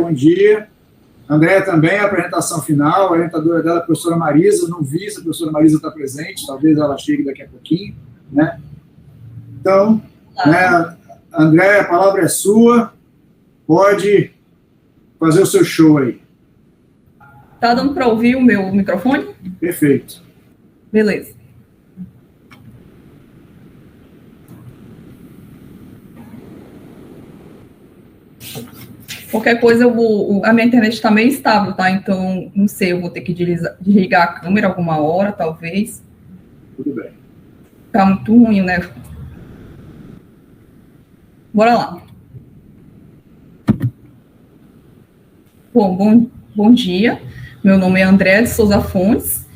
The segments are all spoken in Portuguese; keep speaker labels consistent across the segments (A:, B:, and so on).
A: Bom dia. Andréia também, a apresentação final, a orientadora dela, a professora Marisa, não vi se a professora Marisa está presente, talvez ela chegue daqui a pouquinho, né? Então, né, Andréia, a palavra é sua, pode fazer o seu show aí.
B: Tá dando para ouvir o meu microfone?
A: Perfeito.
B: Beleza. Qualquer coisa, a minha internet está meio estável, tá? Então, não sei, eu vou ter que desligar a câmera alguma hora, talvez.
A: Tudo bem.
B: Tá muito ruim, né? Bora lá. Bom dia. Meu nome é Andréia de Souza Fontes.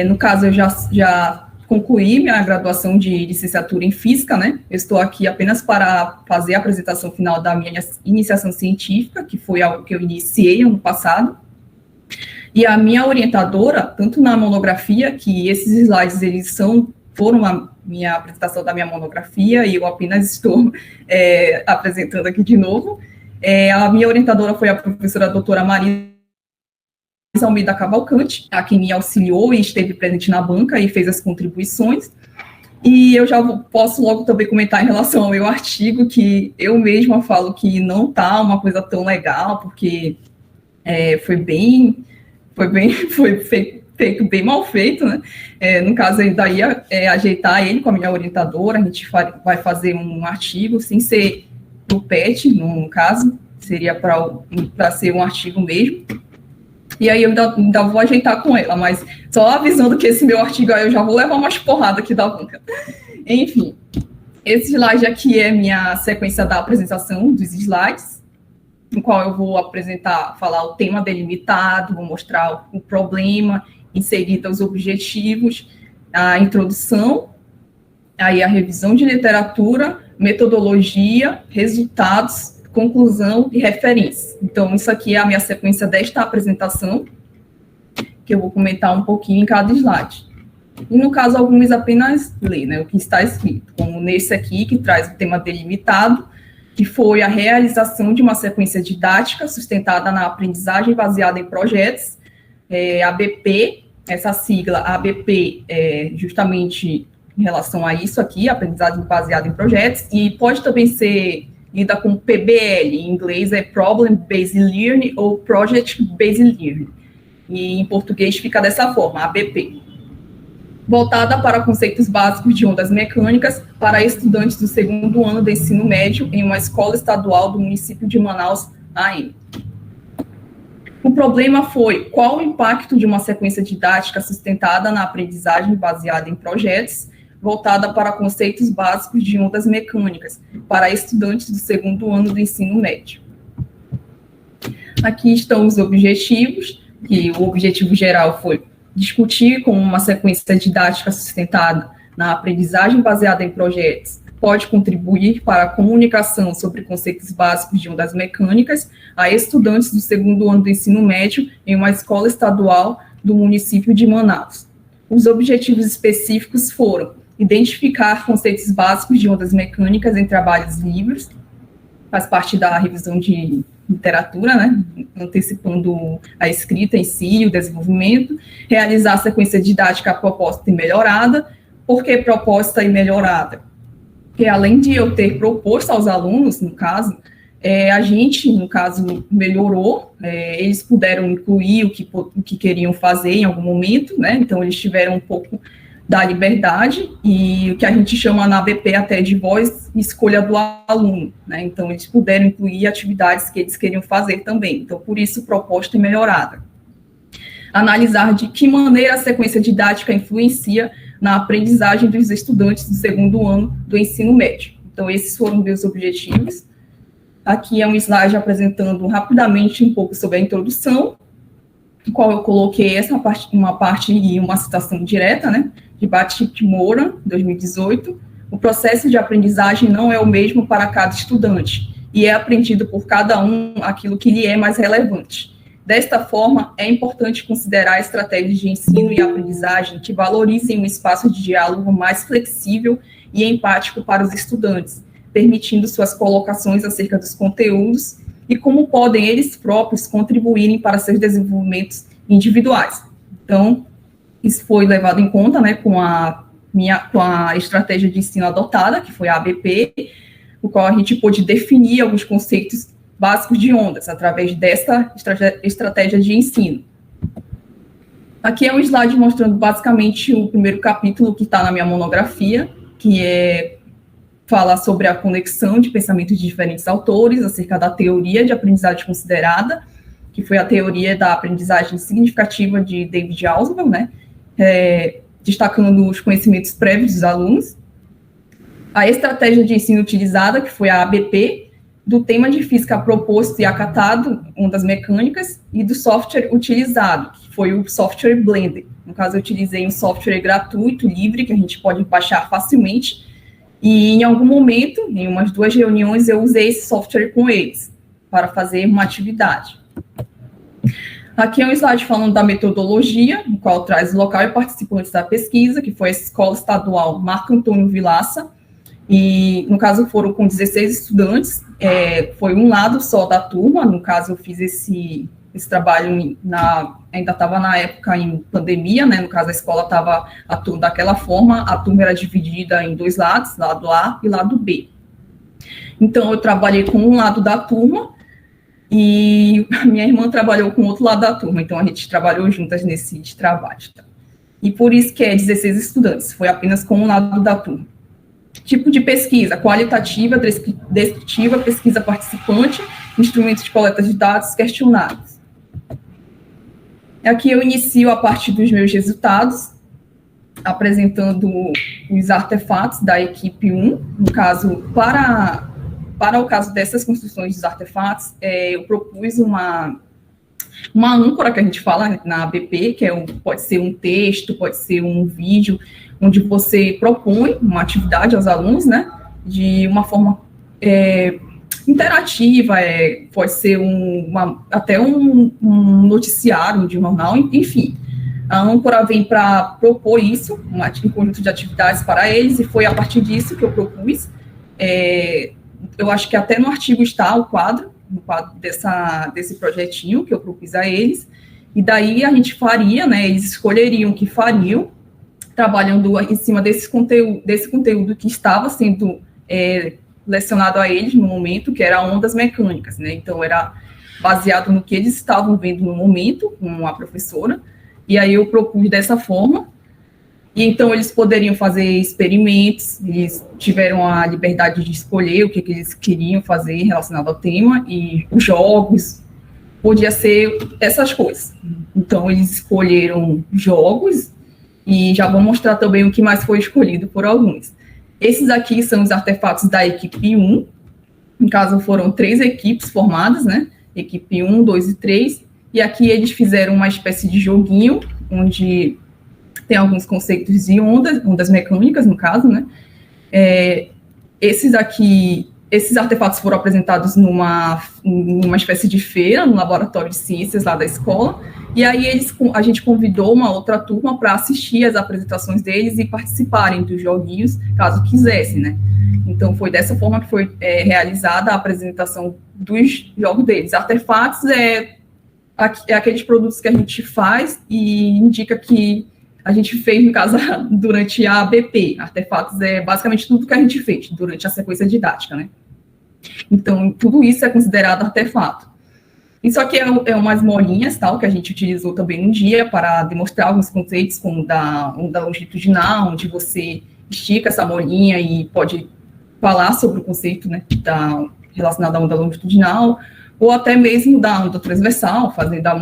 B: No caso, eu já concluí minha graduação de licenciatura em Física, né? Eu estou aqui apenas para fazer a apresentação final da minha iniciação científica, que foi algo que eu iniciei ano passado. E a minha orientadora, tanto na monografia, que esses slides, foram a minha apresentação da minha monografia, e eu apenas estou apresentando aqui de novo. A minha orientadora foi a professora doutora Marisa Almeida Cavalcante, a quem me auxiliou e esteve presente na banca e fez as contribuições. E eu já posso logo também comentar em relação ao meu artigo, que eu mesma falo que não está uma coisa tão legal, porque foi feito bem mal feito, né? No caso, eu ainda ia ajeitar ele com a minha orientadora, a gente vai fazer um artigo, sem ser do PET, no caso, seria para ser um artigo mesmo. E aí eu ainda vou ajeitar com ela, mas só avisando que esse meu artigo aí eu já vou levar umas porradas aqui da banca. Enfim, esse slide aqui é minha sequência da apresentação dos slides, no qual eu vou falar o tema delimitado, vou mostrar o problema, em seguida os objetivos, a introdução, aí a revisão de literatura, metodologia, resultados, conclusão e referência. Então, isso aqui é a minha sequência desta apresentação, que eu vou comentar um pouquinho em cada slide. E, no caso, alguns apenas ler, né, o que está escrito, como nesse aqui, que traz o tema delimitado, que foi a realização de uma sequência didática sustentada na aprendizagem baseada em projetos, ABP, essa sigla ABP é justamente em relação a isso aqui, aprendizagem baseada em projetos, e pode também ser lida com PBL, em inglês é Problem Based Learning ou Project Based Learning, e em português fica dessa forma, ABP. Voltada para conceitos básicos de ondas mecânicas para estudantes do segundo ano do ensino médio em uma escola estadual do município de Manaus, AM. O problema foi qual o impacto de uma sequência didática sustentada na aprendizagem baseada em projetos, voltada para conceitos básicos de ondas mecânicas, para estudantes do segundo ano do ensino médio. Aqui estão os objetivos, que o objetivo geral foi discutir como uma sequência didática sustentada na aprendizagem baseada em projetos pode contribuir para a comunicação sobre conceitos básicos de ondas mecânicas a estudantes do segundo ano do ensino médio em uma escola estadual do município de Manaus. Os objetivos específicos foram identificar conceitos básicos de ondas mecânicas em trabalhos livres, faz parte da revisão de literatura, né, antecipando a escrita em si, o desenvolvimento, realizar a sequência didática proposta e melhorada. Por que proposta e melhorada? Porque além de eu ter proposto aos alunos, no caso, a gente, no caso, melhorou, eles puderam incluir o que queriam fazer em algum momento, né, então eles tiveram um pouco da liberdade e o que a gente chama na ABP até de voz e escolha do aluno, né? Então, eles puderam incluir atividades que eles queriam fazer também. Então, por isso, proposta e melhorada. Analisar de que maneira a sequência didática influencia na aprendizagem dos estudantes do segundo ano do ensino médio. Então, esses foram meus objetivos. Aqui é um slide apresentando rapidamente um pouco sobre a introdução, no qual eu coloquei uma parte e uma citação direta, né, de Batiste Moura, 2018. O processo de aprendizagem não é o mesmo para cada estudante, e é aprendido por cada um aquilo que lhe é mais relevante. Desta forma, é importante considerar estratégias de ensino e aprendizagem que valorizem um espaço de diálogo mais flexível e empático para os estudantes, permitindo suas colocações acerca dos conteúdos e como podem eles próprios contribuírem para seus desenvolvimentos individuais. Então, isso foi levado em conta, né, com a estratégia de ensino adotada, que foi a ABP, no qual a gente pôde definir alguns conceitos básicos de ondas, através dessa estratégia de ensino. Aqui é um slide mostrando basicamente o primeiro capítulo que está na minha monografia, que fala sobre a conexão de pensamentos de diferentes autores acerca da teoria de aprendizagem considerada, que foi a teoria da aprendizagem significativa de David Ausubel, né, destacando os conhecimentos prévios dos alunos. A estratégia de ensino utilizada, que foi a ABP, do tema de física proposto e acatado, ondas mecânicas, e do software utilizado, que foi o software Blender. No caso, eu utilizei um software gratuito, livre, que a gente pode baixar facilmente, e em algum momento, em umas 2 reuniões, eu usei esse software com eles, para fazer uma atividade. Aqui é um slide falando da metodologia, no qual traz o local e participantes da pesquisa, que foi a Escola Estadual Marco Antônio Vilaça, e, no caso, foram com 16 estudantes, foi um lado só da turma, no caso, eu fiz esse trabalho, ainda estava na época em pandemia, né, no caso, a escola estava atuando daquela forma, a turma era dividida em 2 lados, lado A e lado B. Então, eu trabalhei com um lado da turma, e a minha irmã trabalhou com o outro lado da turma, então a gente trabalhou juntas nesse trabalho. Tá? E por isso que 16 estudantes, foi apenas com um lado da turma. Tipo de pesquisa: qualitativa, descritiva, pesquisa participante, instrumentos de coleta de dados, questionários. Aqui eu inicio a partir dos meus resultados, apresentando os artefatos da equipe 1, no caso, para o caso dessas construções dos artefatos, eu propus uma âncora, que a gente fala na ABP, que pode ser um texto, pode ser um vídeo, onde você propõe uma atividade aos alunos, né, de uma forma interativa, pode ser até um noticiário de jornal, enfim. A âncora vem para propor isso, um conjunto de atividades para eles, e foi a partir disso que eu propus. Eu acho que até no artigo está o quadro desse projetinho que eu propus a eles, e daí a gente faria, né, eles escolheriam o que fariam, trabalhando em cima desse conteúdo que estava sendo lecionado a eles no momento, que era ondas mecânicas, né, então era baseado no que eles estavam vendo no momento, com a professora, e aí eu propus dessa forma. E então eles poderiam fazer experimentos, eles tiveram a liberdade de escolher o que eles queriam fazer relacionado ao tema, e os jogos, podia ser essas coisas. Então eles escolheram jogos, e já vou mostrar também o que mais foi escolhido por alguns. Esses aqui são os artefatos da equipe 1, no caso foram 3 equipes formadas, né, equipe 1, 2 e 3, e aqui eles fizeram uma espécie de joguinho, onde tem alguns conceitos de ondas mecânicas, no caso, né? Esses artefatos foram apresentados numa espécie de feira, no laboratório de ciências lá da escola, e aí a gente convidou uma outra turma para assistir às apresentações deles e participarem dos joguinhos, caso quisessem, né? Então, foi dessa forma que foi realizada a apresentação dos jogos deles. Artefatos é aqueles produtos que a gente faz e indica que a gente fez, no caso, durante a ABP. Artefatos é basicamente tudo que a gente fez durante a sequência didática, né? Então, tudo isso é considerado artefato. Isso aqui é umas molinhas, tal, que a gente utilizou também um dia para demonstrar alguns conceitos, como da onda longitudinal, onde você estica essa molinha e pode falar sobre o conceito, né, relacionado à onda longitudinal, ou até mesmo da onda transversal, fazendo a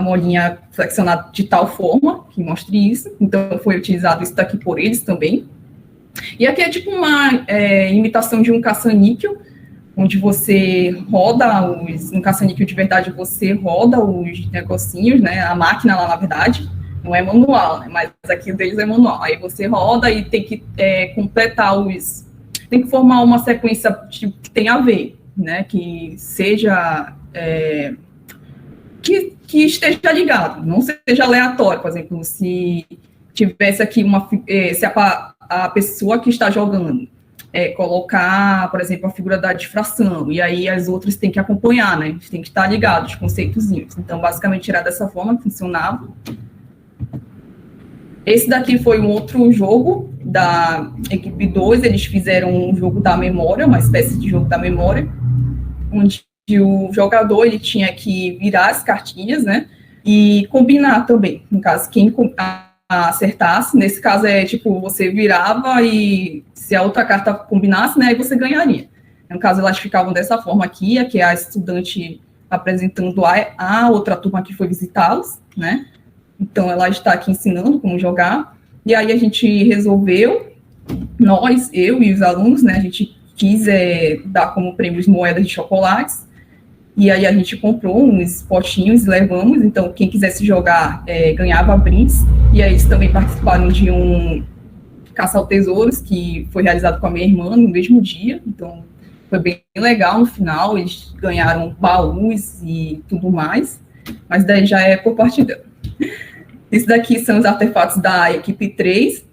B: molinha flexionada de tal forma que mostre isso. Então, foi utilizado isso daqui por eles também. E aqui é tipo uma imitação de um caça-níquel, onde você roda no caça-níquel de verdade, você roda os negocinhos, né, a máquina lá, na verdade, não é manual, né, mas aqui o deles é manual. Aí você roda e tem que completar tem que formar uma sequência que tem a ver, né, que seja... que esteja ligado, não seja aleatório. Por exemplo, se tivesse aqui se a pessoa que está jogando colocar, por exemplo, a figura da difração, e aí as outras têm que acompanhar, né? Tem que estar ligados, os conceitozinhos. Então, basicamente, era dessa forma que funcionava. Esse daqui foi um outro jogo da equipe 2, eles fizeram um jogo da memória, uma espécie de jogo da memória, onde o jogador ele tinha que virar as cartinhas, né, e combinar também. No caso, quem acertasse, nesse caso tipo, você virava e se a outra carta combinasse, né, aí você ganharia. No caso, elas ficavam dessa forma aqui é a estudante apresentando a outra turma que foi visitá-los, né. Então, ela está aqui ensinando como jogar, e aí a gente resolveu, eu e os alunos, né, a gente quis dar como prêmios moedas de chocolates, e aí a gente comprou uns potinhos e levamos, então quem quisesse jogar ganhava brindes, e aí eles também participaram de um caça ao tesouros, que foi realizado com a minha irmã no mesmo dia, então foi bem legal no final, eles ganharam baús e tudo mais, mas daí já é por parte dela. Esse daqui são os artefatos da equipe 3.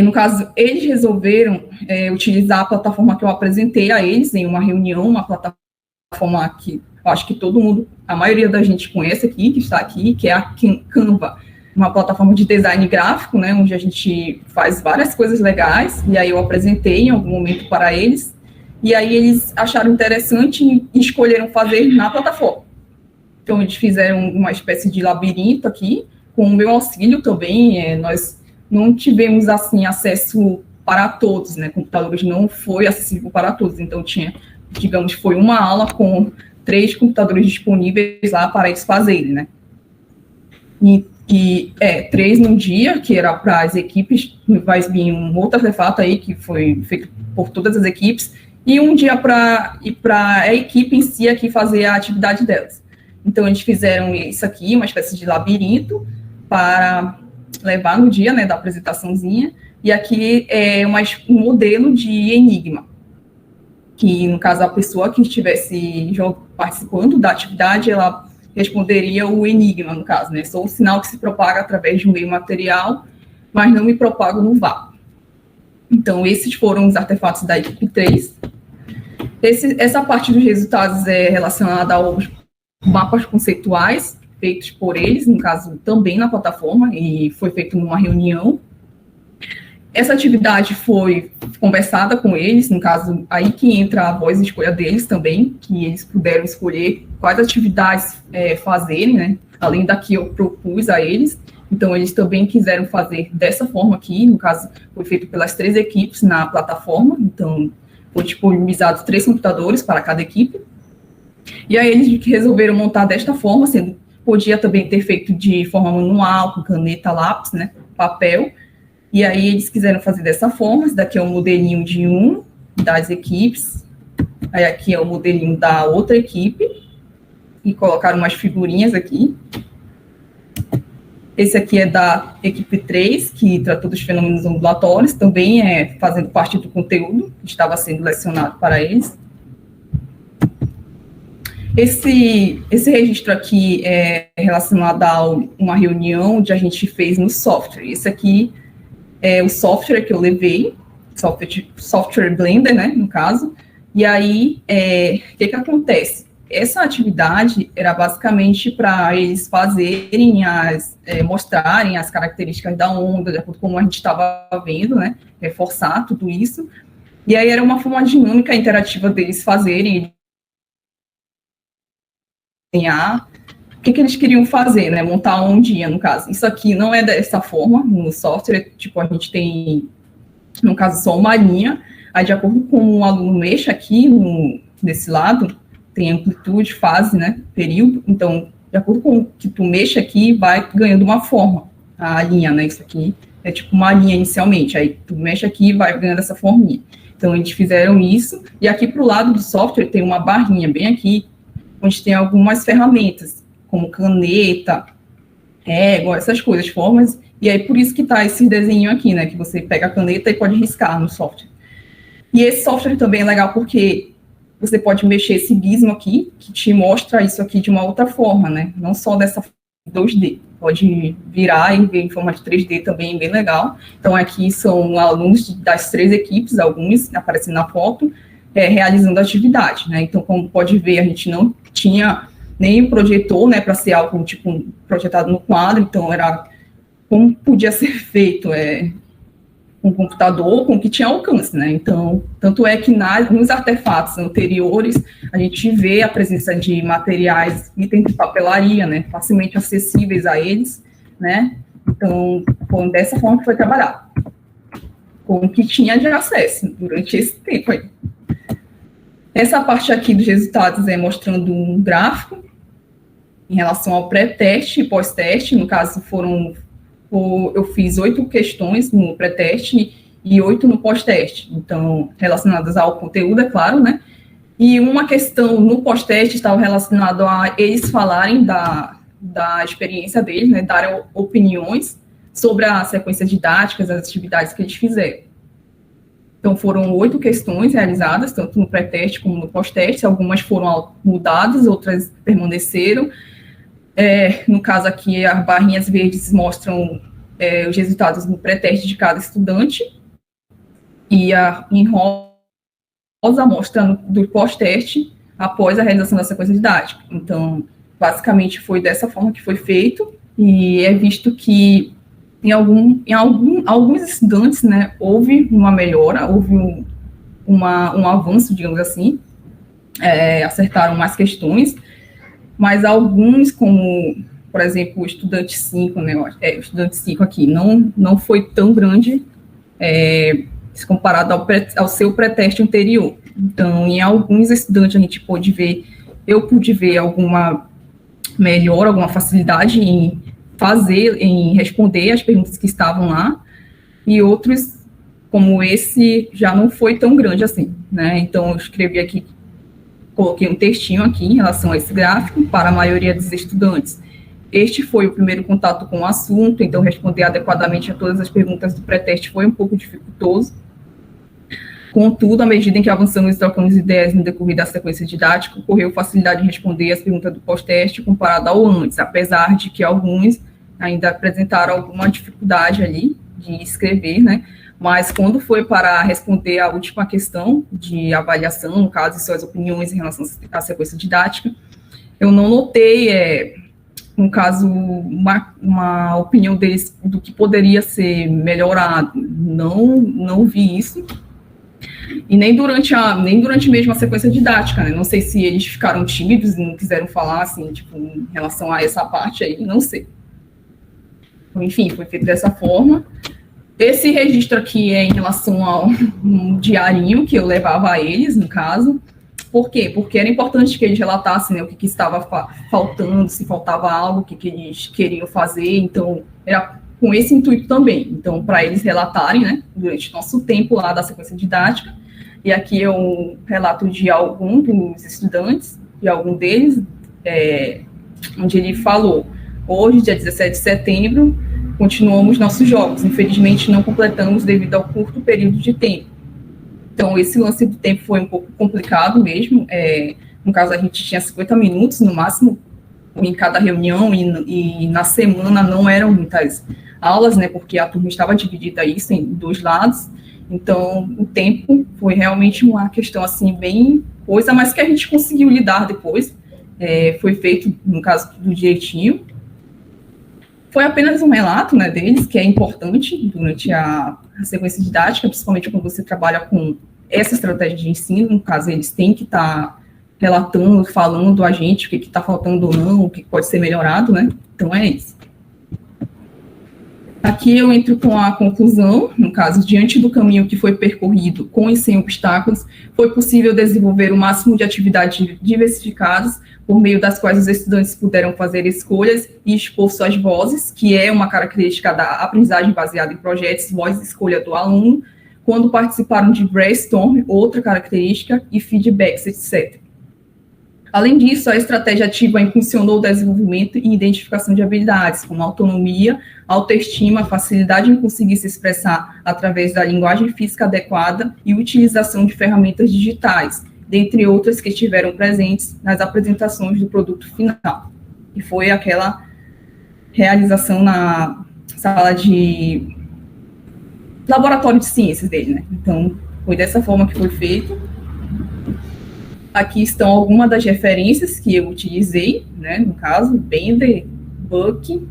B: No caso, eles resolveram utilizar a plataforma que eu apresentei a eles em uma reunião, uma plataforma que eu acho que todo mundo, a maioria da gente conhece aqui, que está aqui, que é a Canva, uma plataforma de design gráfico, né, onde a gente faz várias coisas legais, e aí eu apresentei em algum momento para eles, e aí eles acharam interessante e escolheram fazer na plataforma. Então, eles fizeram uma espécie de labirinto aqui, com o meu auxílio também. Nós não tivemos, assim, acesso para todos, né? Computadores não foi acessível para todos. Então, tinha, digamos, foi uma aula com 3 computadores disponíveis lá para eles fazerem, né? E 3 num dia, que era para as equipes, vai vir um outro artefato aí, que foi feito por todas as equipes, e um dia para a equipe em si aqui fazer a atividade delas. Então, eles fizeram isso aqui, uma espécie de labirinto, para levar no dia, né, da apresentaçãozinha, e aqui é um modelo de enigma, que, no caso, a pessoa que estivesse participando da atividade, ela responderia o enigma, no caso, né, sou o sinal que se propaga através de um meio material, mas não me propago no vácuo. Então, esses foram os artefatos da equipe 3. Essa parte dos resultados é relacionada aos mapas conceituais feitos por eles, no caso, também na plataforma, e foi feito numa reunião. Essa atividade foi conversada com eles, no caso, aí que entra a voz e escolha deles também, que eles puderam escolher quais atividades fazerem, né, além da que eu propus a eles. Então, eles também quiseram fazer dessa forma aqui, no caso, foi feito pelas 3 equipes na plataforma, então, foi disponibilizado 3 computadores para cada equipe. E aí eles resolveram montar desta forma, podia também ter feito de forma manual, com caneta, lápis, né, papel, e aí eles quiseram fazer dessa forma. Esse daqui é o modelinho de um das equipes, aí aqui é o modelinho da outra equipe, e colocaram umas figurinhas aqui. Esse aqui é da equipe 3, que tratou dos fenômenos ondulatórios, também fazendo parte do conteúdo que estava sendo lecionado para eles. Esse registro aqui é relacionado a uma reunião onde a gente fez no software. Esse aqui é o software que eu levei, software Blender, né, no caso. E aí, o que acontece? Essa atividade era basicamente para eles fazerem mostrarem as características da onda, de acordo com como a gente estava vendo, né, reforçar tudo isso. E aí era uma forma dinâmica interativa deles fazerem, desenhar o que eles queriam fazer, né, montar a ondinha, no caso. Isso aqui não é dessa forma no software, tipo, a gente tem, no caso, só uma linha, aí de acordo com o aluno mexa aqui nesse lado, tem amplitude, fase, né, período, então, de acordo com o que tu mexa aqui, vai ganhando uma forma, a linha, né, isso aqui é tipo uma linha inicialmente, aí tu mexe aqui e vai ganhando essa forminha. Então, eles fizeram isso, e aqui pro lado do software tem uma barrinha bem aqui, onde tem algumas ferramentas, como caneta, régua, essas coisas, formas, e aí por isso que tá esse desenho aqui, né, que você pega a caneta e pode riscar no software. E esse software também é legal porque você pode mexer esse gizmo aqui, que te mostra isso aqui de uma outra forma, né, não só dessa 2D. Pode virar e ver em forma de 3D também, bem legal. Então, aqui são alunos das 3 equipes, alguns aparecendo na foto, realizando a atividade, né? Então, como pode ver, a gente não tinha nem o projetor, né, para ser algo tipo projetado no quadro, então era como podia ser feito, com o computador, com o que tinha alcance, né? Então, tanto é que nos artefatos anteriores, a gente vê a presença de materiais, itens de papelaria, né? Facilmente acessíveis a eles, né? Então, foi dessa forma que foi trabalhado, com o que tinha de acesso durante esse tempo aí. Essa parte aqui dos resultados é mostrando um gráfico em relação ao pré-teste e pós-teste. No caso, eu fiz 8 questões no pré-teste e 8 no pós-teste, então, relacionadas ao conteúdo, é claro, né? E uma questão no pós-teste estava relacionada a eles falarem da experiência deles, né? Darem opiniões sobre a sequência didática, as atividades que eles fizeram. Então, foram 8 questões realizadas, tanto no pré-teste como no pós-teste. Algumas foram mudadas, outras permaneceram. No caso aqui, as barrinhas verdes mostram os resultados no pré-teste de cada estudante, e em rosa mostra do pós-teste após a realização da sequência didática. Então, basicamente, foi dessa forma que foi feito, e é visto que em alguns estudantes, né, houve uma melhora, houve um avanço, digamos assim, acertaram mais questões, mas alguns, como, por exemplo, o estudante 5, né, o estudante 5 aqui, não foi tão grande se comparado ao seu pré-teste anterior. Então, em alguns estudantes, a gente eu pude ver alguma melhora, alguma facilidade em responder as perguntas que estavam lá, e outros, como esse, já não foi tão grande assim, né? Então, eu escrevi aqui, coloquei um textinho aqui em relação a esse gráfico para a maioria dos estudantes. Este foi o primeiro contato com o assunto, então responder adequadamente a todas as perguntas do pré-teste foi um pouco dificultoso. Contudo, à medida em que avançamos e trocamos ideias no decorrer da sequência didática, ocorreu facilidade em responder as perguntas do pós-teste comparado ao antes, apesar de que alguns ainda apresentaram alguma dificuldade ali de escrever, né? Mas quando foi para responder a última questão de avaliação, no caso, suas opiniões em relação à sequência didática, eu não notei, no caso, uma opinião deles do que poderia ser melhorado. Não vi isso. E nem durante mesmo a sequência didática, né? Não sei se eles ficaram tímidos e não quiseram falar, assim, tipo, em relação a essa parte aí, não sei. Enfim, foi feito dessa forma. Esse registro aqui é em relação ao diarinho que eu levava a eles, no caso. Por quê? Porque era importante que eles relatassem, né, o que estava faltando, se faltava algo, o que eles queriam fazer. Então, era com esse intuito também. Então, para eles relatarem, né, durante o nosso tempo lá da sequência didática. E aqui é um relato de algum dos estudantes, de algum deles, onde ele falou: hoje, dia 17 de setembro, continuamos nossos jogos. Infelizmente, não completamos devido ao curto período de tempo. Então, esse lance do tempo foi um pouco complicado mesmo. No caso, a gente tinha 50 minutos, no máximo, em cada reunião, e na semana não eram muitas aulas, né, porque a turma estava dividida isso em 2 lados. Então, o tempo foi realmente uma questão, assim, bem coisa, mas que a gente conseguiu lidar depois. Foi feito, no caso, tudo direitinho. Foi apenas um relato, né, deles, que é importante durante a sequência didática, principalmente quando você trabalha com essa estratégia de ensino. No caso, eles têm que estar relatando, falando a gente o que está faltando ou não, o que pode ser melhorado, né? Então, é isso. Aqui eu entro com a conclusão. No caso, diante do caminho que foi percorrido com e sem obstáculos, foi possível desenvolver o máximo de atividades diversificadas, por meio das quais os estudantes puderam fazer escolhas e expor suas vozes, que é uma característica da aprendizagem baseada em projetos, voz e escolha do aluno, quando participaram de brainstorm, outra característica, e feedbacks, etc. Além disso, a estratégia ativa impulsionou o desenvolvimento e identificação de habilidades, como autonomia, autoestima, facilidade em conseguir se expressar através da linguagem física adequada e utilização de ferramentas digitais, dentre outras que estiveram presentes nas apresentações do produto final. E foi aquela realização na sala de laboratório de ciências dele, né? Então, foi dessa forma que foi feito. Aqui estão algumas das referências que eu utilizei, né? No caso, Bender, Buck,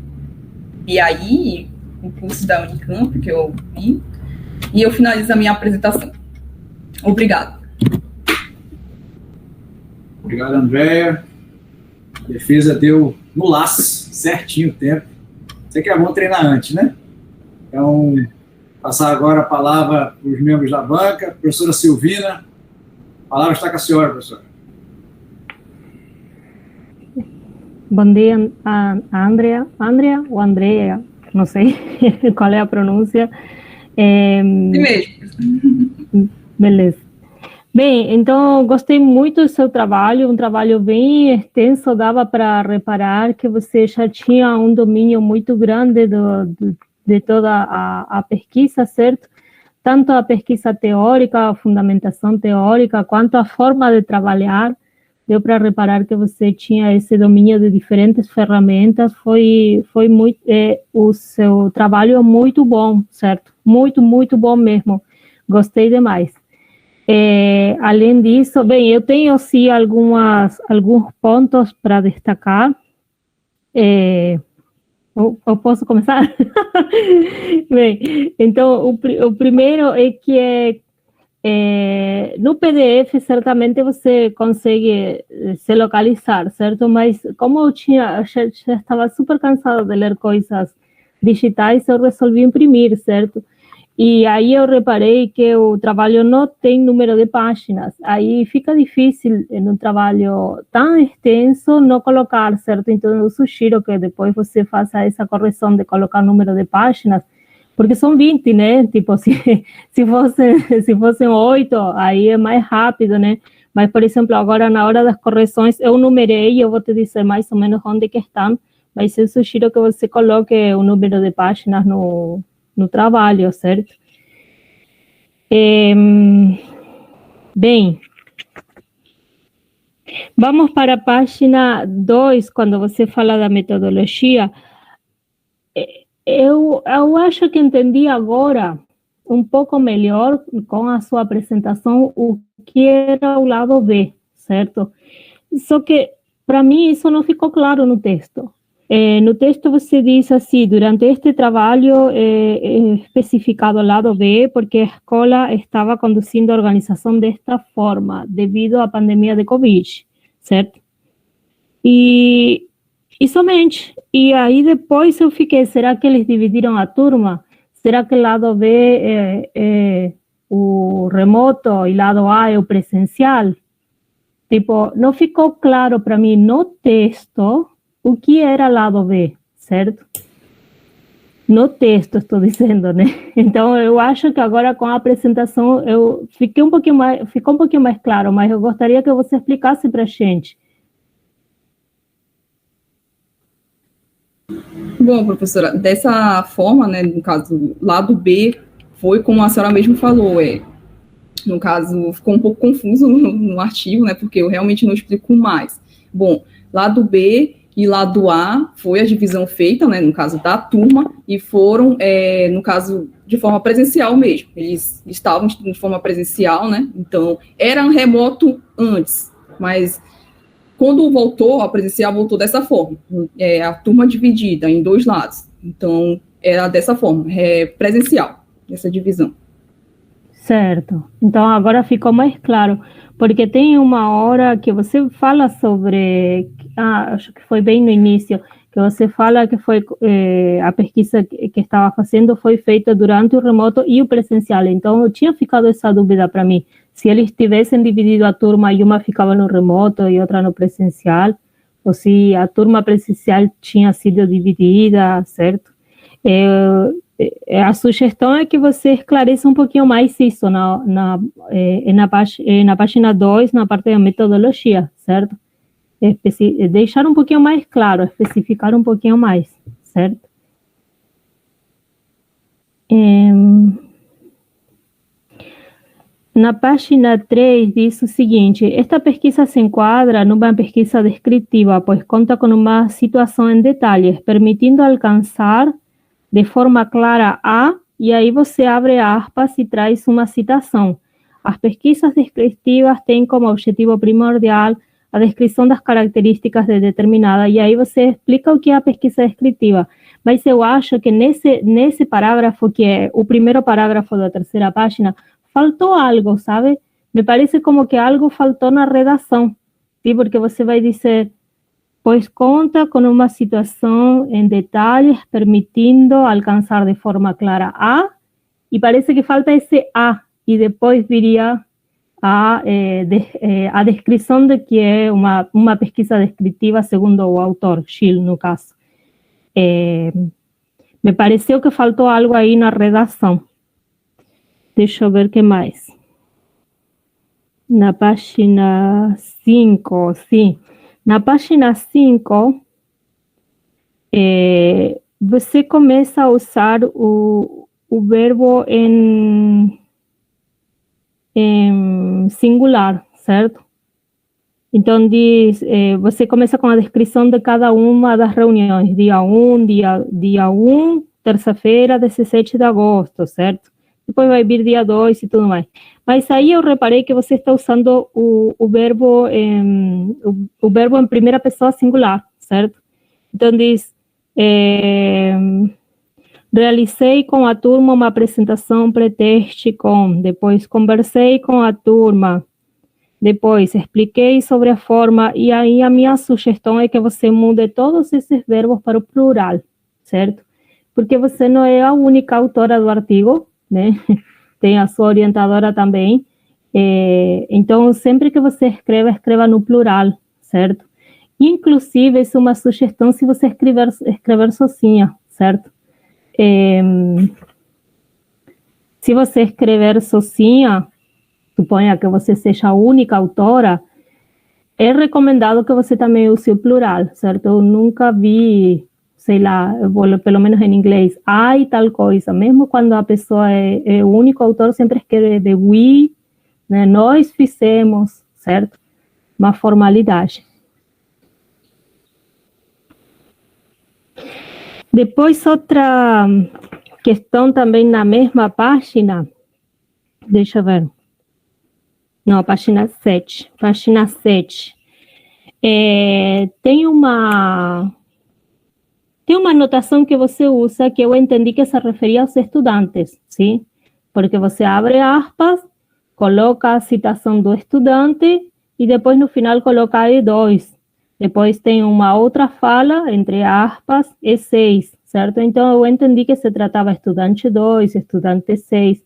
B: BAI, o curso da Unicamp que eu vi, e eu finalizo a minha apresentação. Obrigado.
A: Obrigado, Andréia. A defesa deu no laço, certinho o tempo. Você que é bom treinar antes, né? Então, passar agora a palavra para os membros da banca. Professora Silvina, a palavra está com a senhora, professora.
C: Bom dia, Andrea ou Andrea, não sei qual é a pronúncia.
B: Mesmo.
C: Beleza. Bem, então, gostei muito do seu trabalho, um trabalho bem extenso, dava para reparar que você já tinha um domínio muito grande de toda a pesquisa, certo? Tanto a pesquisa teórica, a fundamentação teórica, quanto a forma de trabalhar. Deu para reparar que você tinha esse domínio de diferentes ferramentas, foi muito, o seu trabalho é muito bom, certo? Muito, muito bom mesmo, gostei demais. Além disso, bem, eu tenho sim alguns pontos para destacar. Eu posso começar? Bem, então, o primeiro é que no PDF, certamente você consegue se localizar, certo? Mas como eu já estava super cansada de ler coisas digitais, eu resolvi imprimir, certo? E aí eu reparei que o trabalho não tem número de páginas. Aí fica difícil, em um trabalho tão extenso, não colocar, certo? Então eu sugiro que depois você faça essa correção de colocar número de páginas, porque são 20, né? Tipo, se fossem 8, aí é mais rápido, né? Mas, por exemplo, agora na hora das correções, eu numerei, eu vou te dizer mais ou menos onde que estão, mas eu sugiro que você coloque o número de páginas no trabalho, certo? Bem, vamos para a página 2, quando você fala da metodologia. Eu acho que entendi agora um pouco melhor com a sua apresentação o que era o lado B, certo? Só que, para mim, isso não ficou claro no texto. No texto você diz assim, durante este trabalho especificado ao lado B, porque a escola estava conduzindo a organização desta forma, devido à pandemia de Covid, certo? E somente. E aí depois eu fiquei, será que eles dividiram a turma? Será que o lado B é o remoto e lado A é o presencial? Tipo, não ficou claro para mim no texto o que era lado B, certo? No texto, estou dizendo, né? Então, eu acho que agora com a apresentação ficou um pouquinho mais claro, mas eu gostaria que você explicasse para a gente.
B: Bom, professora, dessa forma, né, no caso, lado B, foi como a senhora mesmo falou, no caso, ficou um pouco confuso no artigo, né, porque eu realmente não explico mais. Bom, lado B e lado A foi a divisão feita, né, no caso da turma, e foram, no caso, de forma presencial mesmo. Eles estavam de forma presencial, né, então, era remoto antes, mas quando voltou, a presencial voltou dessa forma, a turma dividida em 2 lados, então, era dessa forma, presencial, essa divisão.
C: Certo. Então, agora ficou mais claro, porque tem uma hora que você fala sobre, acho que foi bem no início, que você fala que foi a pesquisa que estava fazendo foi feita durante o remoto e o presencial. Então, eu tinha ficado essa dúvida para mim, se eles tivessem dividido a turma e uma ficava no remoto e outra no presencial, ou se a turma presencial tinha sido dividida, certo? A sugestão é que você esclareça um pouquinho mais isso na página 2, na parte da metodologia, certo? Deixar um pouquinho mais claro, especificar um pouquinho mais, certo? Na página 3 diz o seguinte: esta pesquisa se enquadra numa pesquisa descritiva, pois conta com uma situação em detalhes, permitindo alcançar de forma clara a, e aí você abre aspas e traz uma citação. As pesquisas descritivas têm como objetivo primordial a descrição das características de determinada, e aí você explica o que é a pesquisa descritiva. Mas eu acho que nesse parágrafo, que é o primeiro parágrafo da terceira página, faltou algo, sabe? Me parece como que algo faltou na redação, ¿sí? Porque você vai dizer, pois conta com uma situação em detalhes, permitindo alcançar de forma clara a, e parece que falta esse a, e depois viria a descrição de que é uma pesquisa descritiva segundo o autor, Schill, no caso. Me pareceu que faltou algo aí na redação. Deixa eu ver o que mais. Na página 5, sim. Na página 5, você começa a usar o verbo em singular, certo? Então, diz, você começa com a descrição de cada uma das reuniões. Dia 1, terça-feira, 17 de agosto, certo? Depois vai vir dia 2 e tudo mais. Mas aí eu reparei que você está usando o verbo em primeira pessoa singular, certo? Então, diz, realizei com a turma uma apresentação pré-teste depois conversei com a turma, depois expliquei sobre a forma, e aí a minha sugestão é que você mude todos esses verbos para o plural, certo? Porque você não é a única autora do artigo, né? Tem a sua orientadora também. Então, sempre que você escreva no plural, certo? Inclusive, isso é uma sugestão se você escrever sozinha, certo? Se você escrever sozinha, suponha que você seja a única autora, é recomendado que você também use o plural, certo? Eu nunca vi, sei lá, pelo menos em inglês, e tal coisa. Mesmo quando a pessoa é o único autor, sempre escreve we, né? Nós fizemos, certo? Uma formalidade. Depois, outra questão também na mesma página, deixa eu ver. Não, página 7. Página 7. Tem uma anotação que você usa que eu entendi que se referia aos estudantes, sim? Porque você abre aspas, coloca a citação do estudante e depois no final coloca E2. Depois tem uma outra fala, entre aspas, E6, certo? Então eu entendi que se tratava estudante 2, estudante 6.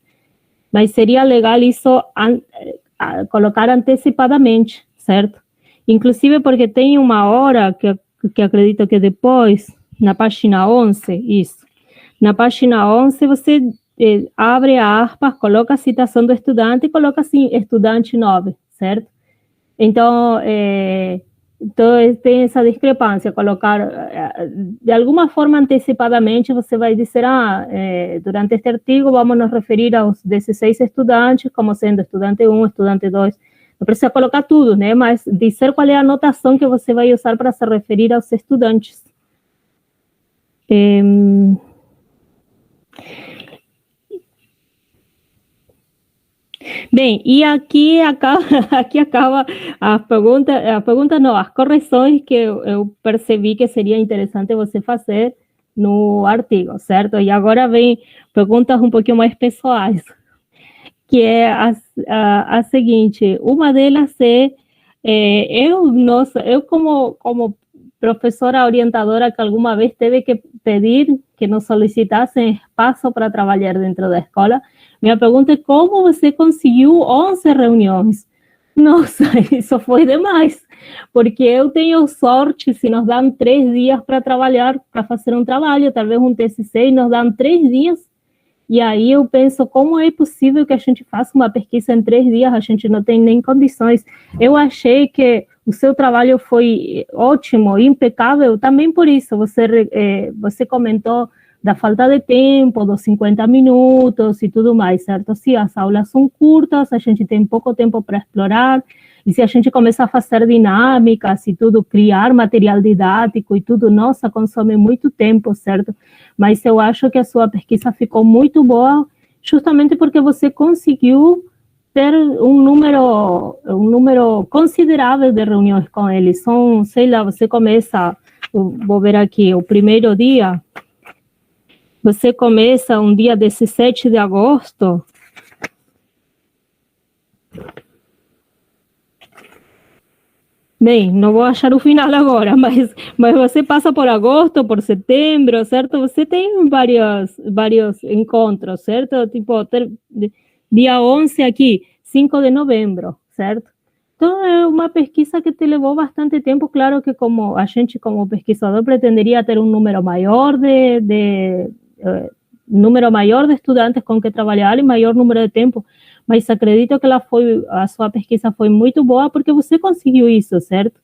C: Mas seria legal isso colocar antecipadamente, certo? Inclusive porque tem uma hora que acredito que depois, na página 11, isso. Na página 11, você abre aspas, coloca a citação do estudante e coloca assim, estudante 9, certo? Então, tem essa discrepância, colocar, de alguma forma, antecipadamente, você vai dizer, durante este artigo, vamos nos referir aos 16 estudantes, como sendo estudante 1, estudante 2, não precisa colocar tudo, né, mas dizer qual é a anotação que você vai usar para se referir aos estudantes. Bem, e aqui acaba a pergunta não, as correções que eu percebi que seria interessante você fazer no artigo, certo? E agora vem perguntas um pouquinho mais pessoais, que é a seguinte, uma delas eu como professora orientadora que alguma vez teve que pedir que nos solicitassem espaço para trabalhar dentro da escola, minha pergunta é como você conseguiu 11 reuniões? Nossa, isso foi demais, porque eu tenho sorte se nos dão 3 dias para trabalhar, para fazer um trabalho, talvez um TCC, e nos dão 3 dias, e aí eu penso, como é possível que a gente faça uma pesquisa em 3 dias? A gente não tem nem condições. Eu achei que o seu trabalho foi ótimo, impecável, também por isso, você comentou da falta de tempo, dos 50 minutos e tudo mais, certo? Se as aulas são curtas, a gente tem pouco tempo para explorar, e se a gente começa a fazer dinâmicas e tudo, criar material didático e tudo, nossa, consome muito tempo, certo? Mas eu acho que a sua pesquisa ficou muito boa, justamente porque você conseguiu ter um número considerável de reuniões com eles. São, sei lá, você começa, vou ver aqui, o primeiro dia, você começa um dia 17 de agosto, bem, não vou achar o final agora, mas você passa por agosto, por setembro, certo? Você tem vários encontros, certo? Tipo, dia 11 aqui, 5 de novembro, certo? Então, é uma pesquisa que te levou bastante tempo. Claro que como a gente, como pesquisador, pretenderia ter um número maior de estudantes com que trabalhar e maior número de tempo, mas acredito que a sua pesquisa foi muito boa porque você conseguiu isso, certo?